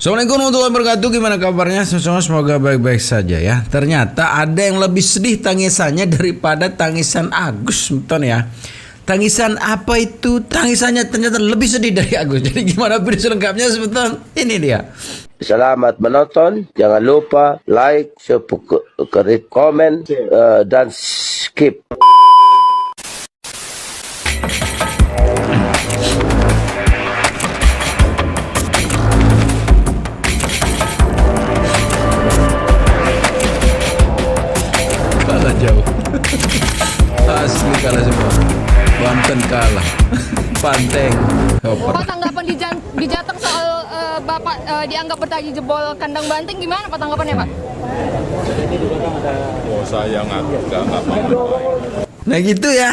Assalamualaikum warahmatullahi wabarakatuh. Gimana kabarnya? Semoga baik-baik saja ya. Ternyata ada yang lebih sedih tangisannya daripada tangisan Agus, betul ya. Tangisan apa itu? Tangisannya ternyata lebih sedih dari Agus. Jadi gimana video selengkapnya sebetulnya? Ini dia. Selamat menonton. Jangan lupa like, subscribe, komen, dan skip. Kalah jauh. Asli kalah semua. Banten kalah. Banteng. Pak, tanggapan di Jateng soal Bapak dianggap bertagi jebol kandang Banteng, gimana Pak tanggapannya Pak? Oh, saya nggak apa-apa. Nah gitu ya.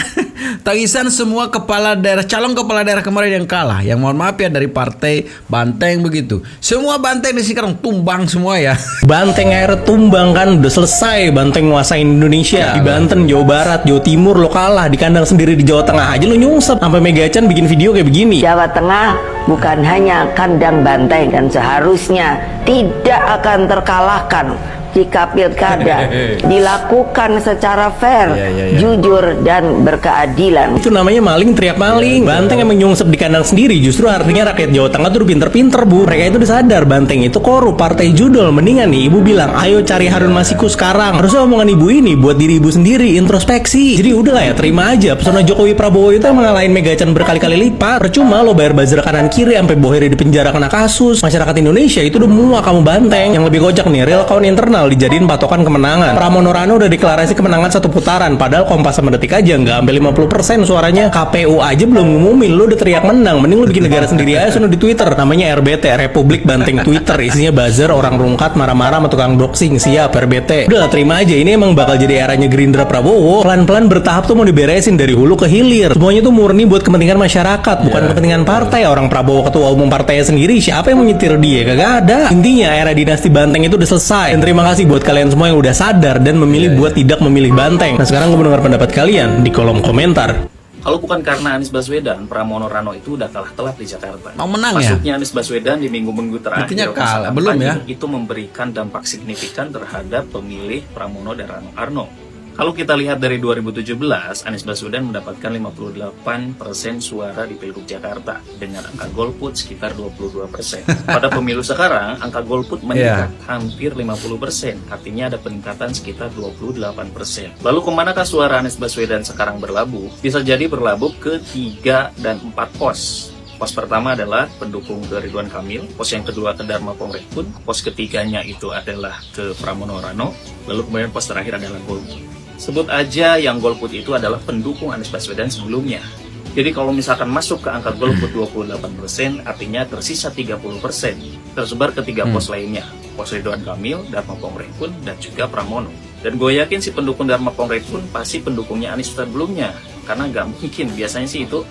Tangisan semua calon kepala daerah kemarin yang kalah. Yang mohon maaf ya dari partai Banteng begitu. Semua Banteng di sini sekarang tumbang semua ya. Banteng akhirnya tumbang kan, udah selesai Banteng nguasain Indonesia. Di Banten, Jawa Barat, Jawa Timur lo kalah, di kandang sendiri di Jawa Tengah aja lo nyungsep. Sampai Megacan bikin video kayak begini. Jawa Tengah bukan hanya kandang Banteng dan seharusnya tidak akan terkalahkan jika pilkada dilakukan secara fair, jujur dan berkeadilan. Itu namanya maling teriak maling. Banteng emang nyungsep di kandang sendiri. Justru artinya rakyat Jawa Tengah tuh udah pinter-pinter bu. Mereka itu udah sadar Banteng itu korup, partai judul. Mendingan nih ibu bilang, ayo cari Harun Masiku sekarang. Harusnya omongan ibu ini buat diri ibu sendiri, introspeksi. Jadi udah lah ya, terima aja. Pesona Jokowi Prabowo itu emang ngalahin Megacan berkali-kali lipat. Percuma lo bayar buzzer kanan kiri sampai boheri di penjara kena kasus. Masyarakat Indonesia itu udah muak kamu Banteng. Yang lebih kocak nih, real count internal dijadiin patokan kemenangan. Pramono Rano udah deklarasi kemenangan satu putaran, padahal Kompas sama Detik aja nggak sampai 50% suaranya. KPU aja belum ngumumin, lu udah teriak menang. Mending lu bikin negara sendiri aja sono di Twitter. Namanya RBT, Republik Banteng Twitter. Isinya buzzer, orang rungkat, marah-marah sama tukang doxing. Siap RBT. Udah lah, terima aja. Ini emang bakal jadi eranya Gerindra Prabowo. Pelan-pelan bertahap tuh mau diberesin dari hulu ke hilir. Semuanya tuh murni buat kepentingan masyarakat, bukan kepentingan partai. Orang Prabowo ketua umum partainya sendiri, siapa yang mau nyetir dia? Kagak ada. Intinya era dinasti Banteng itu udah selesai. Dan terima kasih buat kalian semua yang udah sadar dan memilih buat tidak memilih Banteng. Nah sekarang gue mendengar pendapat kalian di kolom komentar. Kalau bukan karena Anies Baswedan, Pramono Rano itu udah kalah telak di Jakarta. Mau menang ya? Masuknya Anies Baswedan di minggu-minggu terakhir Artinya kalah, belum ya? itu memberikan dampak signifikan terhadap pemilih Pramono dan Rano Karno. Kalau kita lihat dari 2017, Anies Baswedan mendapatkan 58% suara di Pilgub Jakarta dengan angka golput sekitar 22%. Pada pemilu sekarang, angka golput meningkat hampir 50%, artinya ada peningkatan sekitar 28%. Lalu kemanakah suara Anies Baswedan sekarang berlabuh? Bisa jadi berlabuh ke 3 dan 4 pos. Pos pertama adalah pendukung ke Ridwan Kamil, pos yang kedua ke Dharma Pongrekun, pos ketiganya itu adalah ke Pramono Rano, lalu kemudian pos terakhir adalah golput. Sebut aja yang golput itu adalah pendukung Anies Baswedan sebelumnya. Jadi kalau misalkan masuk ke angka golput 28%, artinya tersisa 30%, tersebar ke 3 pos lainnya, pos Ridwan Kamil, Dharma Pongrekun, dan juga Pramono. Dan gue yakin si pendukung Dharma Pongrekun pasti pendukungnya Anies sebelumnya, karena nggak mungkin, biasanya sih itu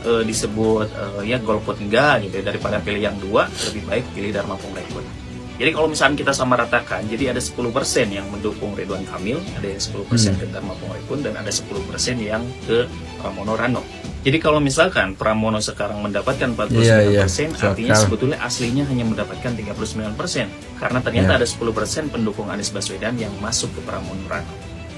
disebut ya golput enggak gitu, daripada pilih yang 2, lebih baik pilih Dharma Pongrekun. Jadi kalau misalnya kita sama ratakan, jadi ada 10% yang mendukung Ridwan Kamil, ada yang 10% ke Dharma Pongrekun, dan ada 10% yang ke Pramono Rano. Jadi kalau misalkan Pramono sekarang mendapatkan 49%, artinya sebetulnya aslinya hanya mendapatkan 39%. Karena ternyata ada 10% pendukung Anies Baswedan yang masuk ke Pramono Rano.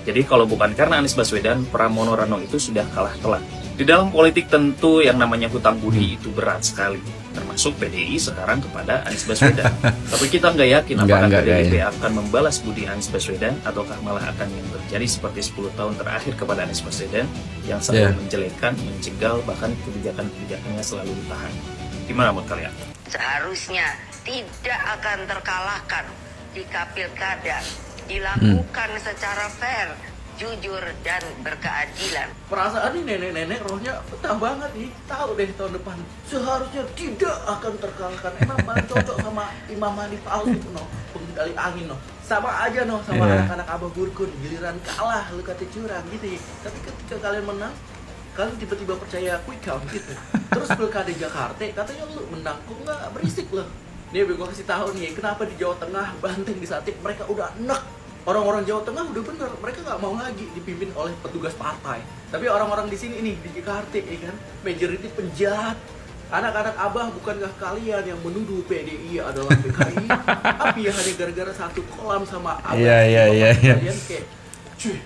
Jadi kalau bukan karena Anies Baswedan, Pramono Rano itu sudah kalah telak. Di dalam politik tentu yang namanya hutang budi itu berat sekali, termasuk PDI sekarang kepada Anies Baswedan. Tapi kita nggak yakin apakah PDIP akan membalas budi Anies Baswedan, ataukah malah akan yang terjadi seperti 10 tahun terakhir kepada Anies Baswedan yang selalu menjelekkan, mencegal, bahkan kebijakan-kebijakannya selalu ditahan. Gimana menurut kalian? Seharusnya tidak akan terkalahkan jika pilkada dilakukan secara fair, jujur dan berkeadilan. Perasaan ini nenek-nenek rohnya betah banget nih. Tahu deh tahun depan seharusnya tidak akan terkalahkan. Emang paling cocok sama Imam Mandi palsu no, pengendali angin no. Sama aja no sama anak-anak Abah Burkun, giliran kalah lu kata curang gitu ya. Tapi ketika kalian menang, kalian tiba-tiba percaya quick count gitu. Terus pilkada Jakarta katanya lu menang, kok nggak berisik loh. Nih gue kasih tahu nih, kenapa di Jawa Tengah, Banteng disatik mereka udah enek. Orang-orang Jawa Tengah udah bener, mereka nggak mau lagi dipimpin oleh petugas partai. Tapi orang-orang di sini nih di Jakarta, ya kan, majority penjahat, Anak-anak abah, bukankah kalian yang menuduh PDI adalah PKI? Tapi ya hanya gara-gara satu kolam sama abah. Iya. Kalian kayak, cuy,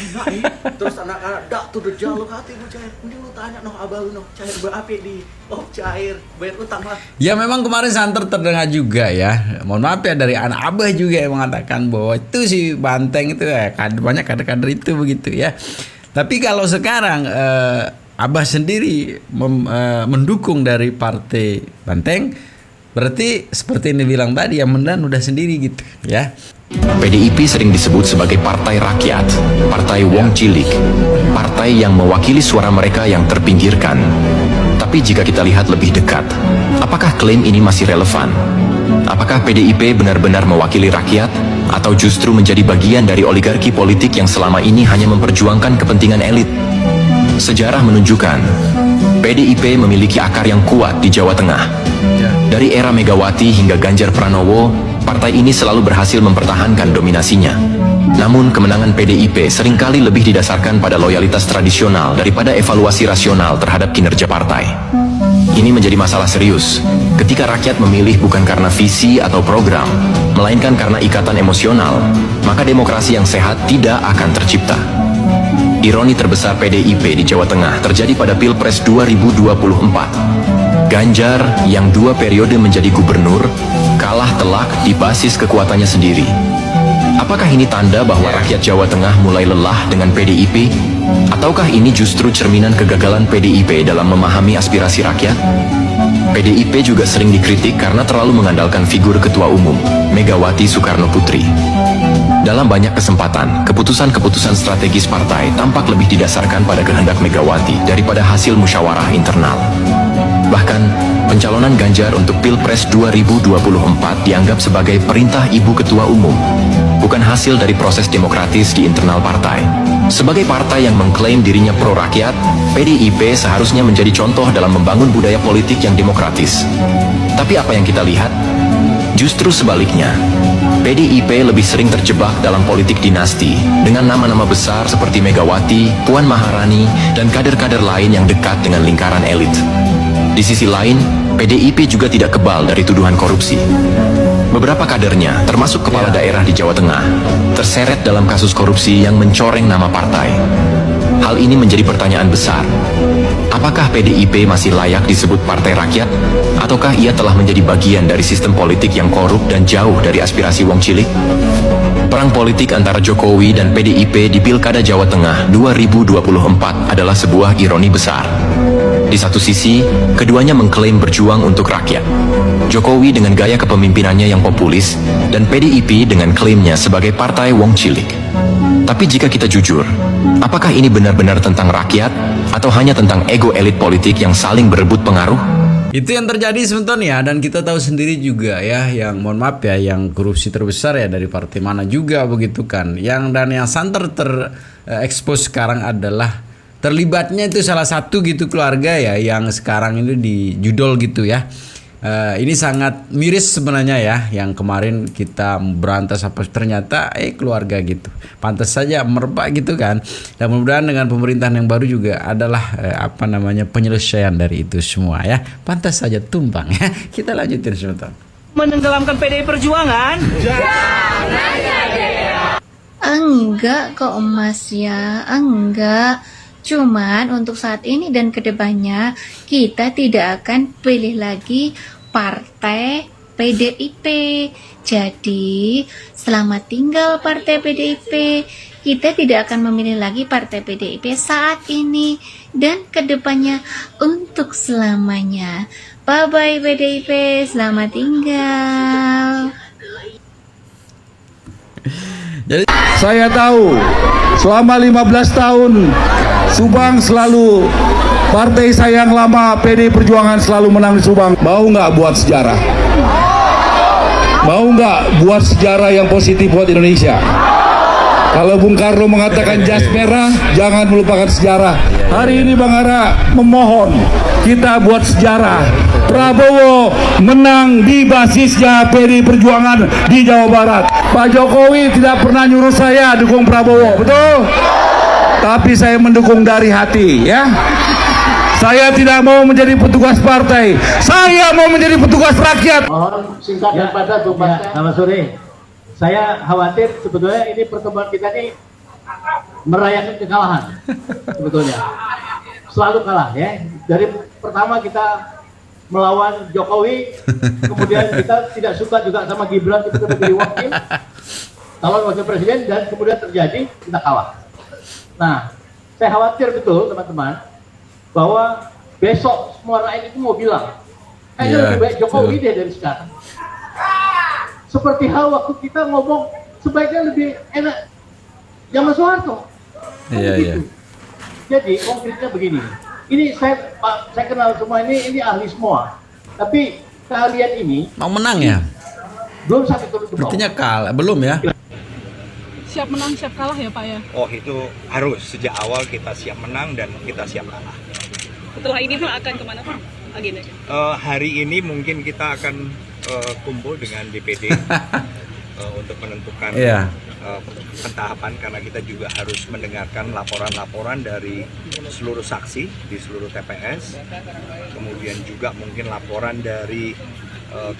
enak nih. Terus anak-anak, dak tuh dejal lo hati gue cair. Mending lu tanya noh abah lu noh, cair berapa di? Oh cair, bayar utang lah. Ya memang kemarin santer terdengar juga ya. Mohon maaf ya dari anak abah juga yang mengatakan bahwa itu si Banteng itu ya banyak kader-kader itu begitu ya. Tapi kalau sekarang abah sendiri mendukung dari partai Banteng, berarti seperti yang dibilang tadi yang mendan udah sendiri gitu ya. PDIP sering disebut sebagai partai rakyat, partai Wong Cilik, partai yang mewakili suara mereka yang terpinggirkan. Tapi jika kita lihat lebih dekat, apakah klaim ini masih relevan? Apakah PDIP benar-benar mewakili rakyat, atau justru menjadi bagian dari oligarki politik yang selama ini hanya memperjuangkan kepentingan elit? Sejarah menunjukkan, PDIP memiliki akar yang kuat di Jawa Tengah. Dari era Megawati hingga Ganjar Pranowo, partai ini selalu berhasil mempertahankan dominasinya. Namun kemenangan PDIP seringkali lebih didasarkan pada loyalitas tradisional daripada evaluasi rasional terhadap kinerja partai. Ini menjadi masalah serius ketika rakyat memilih bukan karena visi atau program, melainkan karena ikatan emosional, maka demokrasi yang sehat tidak akan tercipta. Ironi terbesar PDIP di Jawa Tengah terjadi pada Pilpres 2024. Ganjar yang 2 periode menjadi gubernur kalah telak di basis kekuatannya sendiri. Apakah ini tanda bahwa rakyat Jawa Tengah mulai lelah dengan PDIP? Ataukah ini justru cerminan kegagalan PDIP dalam memahami aspirasi rakyat? PDIP juga sering dikritik karena terlalu mengandalkan figur ketua umum, Megawati Soekarno Putri. Dalam banyak kesempatan, keputusan-keputusan strategis partai tampak lebih didasarkan pada kehendak Megawati daripada hasil musyawarah internal. Bahkan, pencalonan Ganjar untuk Pilpres 2024 dianggap sebagai perintah ibu ketua umum, bukan hasil dari proses demokratis di internal partai. Sebagai partai yang mengklaim dirinya pro-rakyat, PDIP seharusnya menjadi contoh dalam membangun budaya politik yang demokratis. Tapi apa yang kita lihat? Justru sebaliknya, PDIP lebih sering terjebak dalam politik dinasti dengan nama-nama besar seperti Megawati, Puan Maharani, dan kader-kader lain yang dekat dengan lingkaran elit. Di sisi lain, PDIP juga tidak kebal dari tuduhan korupsi. Beberapa kadernya, termasuk kepala daerah di Jawa Tengah, terseret dalam kasus korupsi yang mencoreng nama partai. Hal ini menjadi pertanyaan besar. Apakah PDIP masih layak disebut partai rakyat? Ataukah ia telah menjadi bagian dari sistem politik yang korup dan jauh dari aspirasi Wong Cilik? Perang politik antara Jokowi dan PDIP di Pilkada Jawa Tengah 2024 adalah sebuah ironi besar. Di satu sisi, keduanya mengklaim berjuang untuk rakyat. Jokowi dengan gaya kepemimpinannya yang populis, dan PDIP dengan klaimnya sebagai partai Wong Cilik. Tapi jika kita jujur, apakah ini benar-benar tentang rakyat, atau hanya tentang ego elit politik yang saling berebut pengaruh? Itu yang terjadi sebentar ya, dan kita tahu sendiri juga ya, yang mohon maaf ya, yang korupsi terbesar ya dari partai mana juga begitu kan. Yang santer terekspos sekarang adalah terlibatnya itu salah satu gitu keluarga ya, yang sekarang ini di judol gitu ya. Ini sangat miris sebenarnya ya, yang kemarin kita berantas apa ternyata keluarga gitu. Pantas saja merebak gitu kan. Dan mudah-mudahan dengan pemerintahan yang baru juga adalah penyelesaian dari itu semua ya. Pantas saja tumbang ya. Kita lanjutin sebentar. Menenggelamkan PDI Perjuangan? Enggak kok Mas ya, enggak. Cuman untuk saat ini dan kedepannya kita tidak akan pilih lagi partai PDIP. Jadi selamat tinggal partai PDIP. Kita tidak akan memilih lagi partai PDIP saat ini dan kedepannya untuk selamanya. Bye bye PDIP, selamat tinggal. Saya tahu selama 15 tahun Subang selalu, partai saya yang lama PDI Perjuangan selalu menang di Subang. Mau nggak buat sejarah? Mau nggak buat sejarah yang positif buat Indonesia? Kalau Bung Karno mengatakan jas merah, jangan melupakan sejarah. Hari ini Bang Ara memohon kita buat sejarah. Prabowo menang di basisnya PDI Perjuangan di Jawa Barat. Pak Jokowi tidak pernah nyuruh saya dukung Prabowo, betul? Tapi saya mendukung dari hati ya. Saya tidak mau menjadi petugas partai. Saya mau menjadi petugas rakyat. Mohon singkat dan padat, Bu Pasca. Selamat sore. Saya khawatir sebetulnya ini pertemuan kita ini merayakan kekalahan sebetulnya. Selalu kalah ya. Dari pertama kita melawan Jokowi, kemudian kita tidak suka juga sama Gibran, kita menjadi wakil calon wakil presiden, dan kemudian terjadi kita kalah. Nah, saya khawatir betul teman-teman bahwa besok semua rakyat itu mau bilang, kayaknya lebih baik Jokowi deh dari sekarang. Seperti hal waktu kita ngomong sebaiknya lebih enak zaman Soeharto. Gitu. Jadi konkretnya begini. Ini saya kenal semua ini ahli semua. Tapi kalian ini mau menang ya? Belum sampai turun ke bawah. Berarti kalah, belum ya? Siap menang, siap kalah ya Pak ya? Oh itu harus, sejak awal kita siap menang dan kita siap kalah. Setelah ini Pak akan kemana Pak agendanya? Hari ini mungkin kita akan kumpul dengan DPD untuk menentukan pentahapan, karena kita juga harus mendengarkan laporan-laporan dari seluruh saksi di seluruh TPS, kemudian juga mungkin laporan dari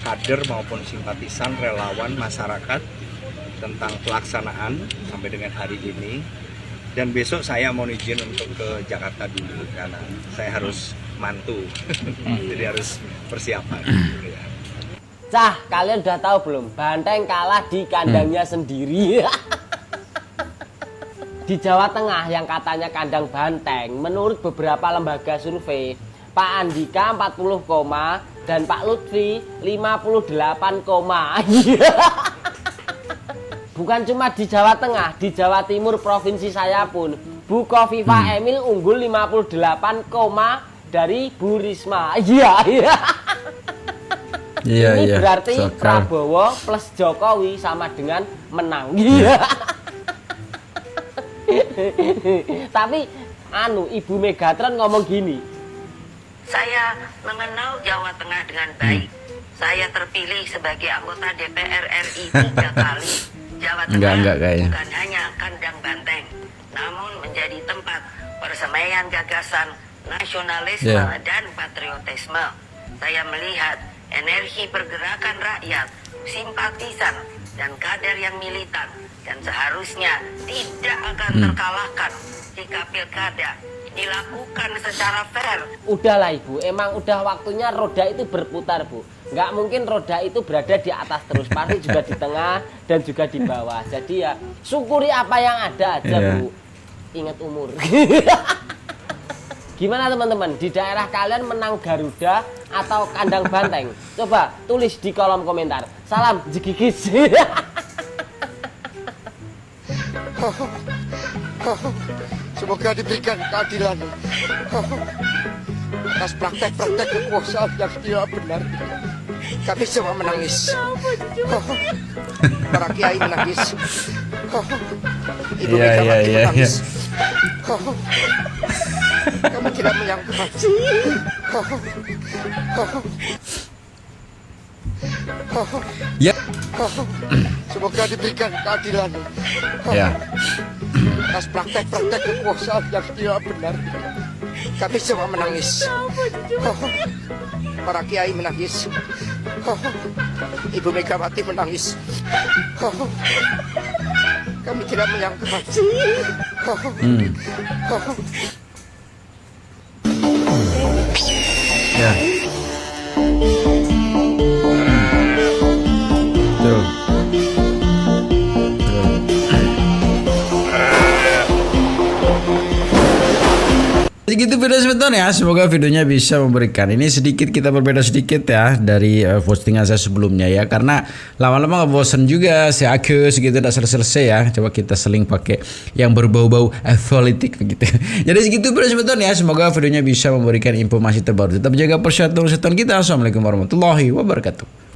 kader maupun simpatisan, relawan, masyarakat tentang pelaksanaan sampai dengan hari ini. Dan besok saya mau izin untuk ke Jakarta dulu karena saya harus mantu, jadi harus persiapan. Cah, kalian udah tahu belum? Banteng kalah di kandangnya sendiri. Di Jawa Tengah yang katanya kandang banteng, menurut beberapa lembaga survei, Pak Andika 40, dan Pak Lutfi 58, Bukan cuma di Jawa Tengah, di Jawa Timur provinsi saya pun, Bu Kofifa Emil unggul 58, dari Bu Risma. Ini berarti Prabowo plus Jokowi sama dengan menang. Tapi Ibu Megatron ngomong gini. Saya mengenal Jawa Tengah dengan baik. Saya terpilih sebagai anggota DPR RI 3 kali. Jawa Tengah bukan hanya kandang banteng, namun menjadi tempat persemaian gagasan nasionalisme dan patriotisme. Saya melihat energi pergerakan rakyat, simpatisan, dan kader yang militan, dan seharusnya tidak akan terkalahkan jika pilkada dilakukan secara fair. Udahlah Ibu, emang udah waktunya roda itu berputar Bu. Nggak mungkin roda itu berada di atas terus, pasti juga di tengah dan juga di bawah. Jadi ya syukuri apa yang ada aja Bu. Ingat umur. Gimana teman-teman, di daerah kalian menang Garuda atau kandang banteng? Coba tulis di kolom komentar. Salam jegigis. Semoga diberikan keadilan atas praktek-praktek kekuasaan yang tidak benar. Kami semua menangis. Para kiai menangis. Ibu Megawati menangis. Kami tidak menyangka. Semoga diberikan keadilan atas praktek-praktek kekuasaan yang tidak benar. Kami semua menangis. Para kiai menangis. Ibu Megawati menangis. Kami tidak menyangka. Segitu video sebentar ya, semoga videonya bisa memberikan. Ini sedikit kita berbeda sedikit ya dari postingan saya sebelumnya ya, karena lama-lama nggak bosan juga si Agus gitu, tidak selesai ya. Coba kita seling pakai yang berbau-bau politik begitu. Jadi segitu video sebentar ya, semoga videonya bisa memberikan informasi terbaru. Tetap jaga persatuan kita. Assalamualaikum warahmatullahi wabarakatuh.